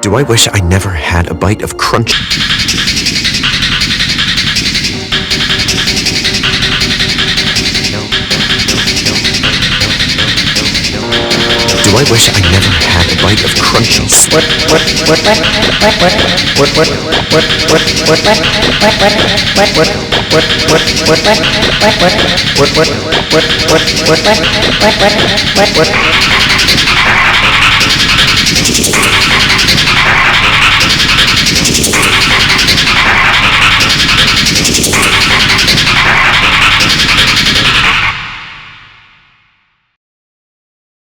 Do I wish I never had a bite of crunchy? Do I wish I never had a bite of crunchy? What?